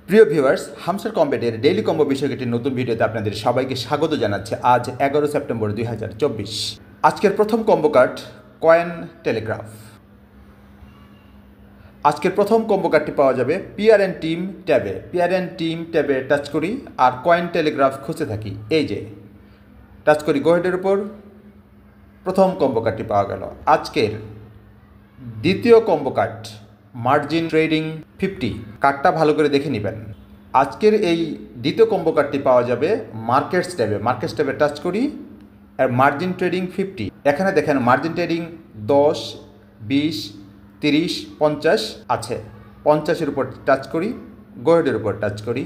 প্রিয় viewers, hamster কম্বেটের daily combo বিষয়ক একটি নতুন ভিডিওতে আপনাদের সবাইকে স্বাগত জানাচ্ছে। আজ 11 সেপ্টেম্বর 2024। আজকের প্রথম কম্বো কার্ড কয়েন টেলিগ্রাফ। আজকের প্রথম কম্বো কার্ডটি পাওয়া যাবে পিআরএন টিম ট্যাবে। পিআরএন টিম ট্যাবে টাচ করি আর কয়েন টেলিগ্রাফ খুঁজতে থাকি। এই যে টাচ করি গোহেডের উপর, প্রথম কম্বো কার্ডটি পাওয়া গেল। আজকের দ্বিতীয় কম্বো কার্ড মার্জিন ট্রেডিং 50। কার্ডটা ভালো করে দেখে নেবেন। আজকের এই দ্বিতীয় কম্বো কার্ডটি পাওয়া যাবে মার্কেটস ট্যাবে। মার্কেটস ট্যাবে টাচ করি আর মার্জিন ট্রেডিং 50। এখানে দেখেন মার্জিন ট্রেডিং 10, 20, 30, 50 আছে। 50-এর উপর টাচ করি, গোহেডের উপর টাচ করি,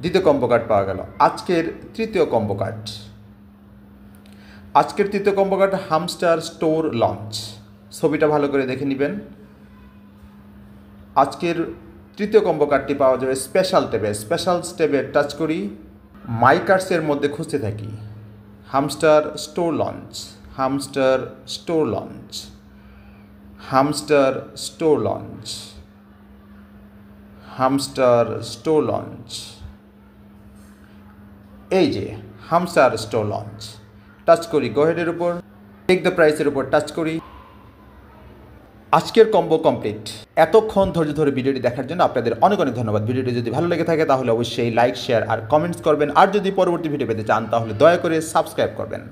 দ্বিতীয় কম্বো কার্ড পাওয়া গেল। আজকের তৃতীয় কম্বো কার্ড। আজকের তৃতীয় combo card hamster store launch. ছবিটা ভালো করে দেখে নেবেন। আজকের তৃতীয় কম্বো কার্ডটি পাওয়া যাবে স্পেশাল ট্যাবে। স্পেশাল ট্যাবে টাচ করি, মাই কার্ডসের মধ্যে খুঁজতে থাকি hamster store launch, hamster store launch, hamster store launch, hamster store launch. এই যে হামস্টার স্টোর লঞ্চ, টাচ করি গোহেডের উপর, টেক দ্য প্রাইসের উপর টাচ করি। আজকের কম্বো কমপ্লিট। এতক্ষণ ধৈর্য ধরে ভিডিওটি দেখার জন্য আপনাদের অনেক অনেক ধন্যবাদ। ভিডিওটি যদি ভালো লেগে থাকে তাহলে অবশ্যই লাইক, শেয়ার আর কমেন্টস করবেন। আর যদি পরবর্তী ভিডিও পেতে চান তাহলে দয়া করে সাবস্ক্রাইব করবেন।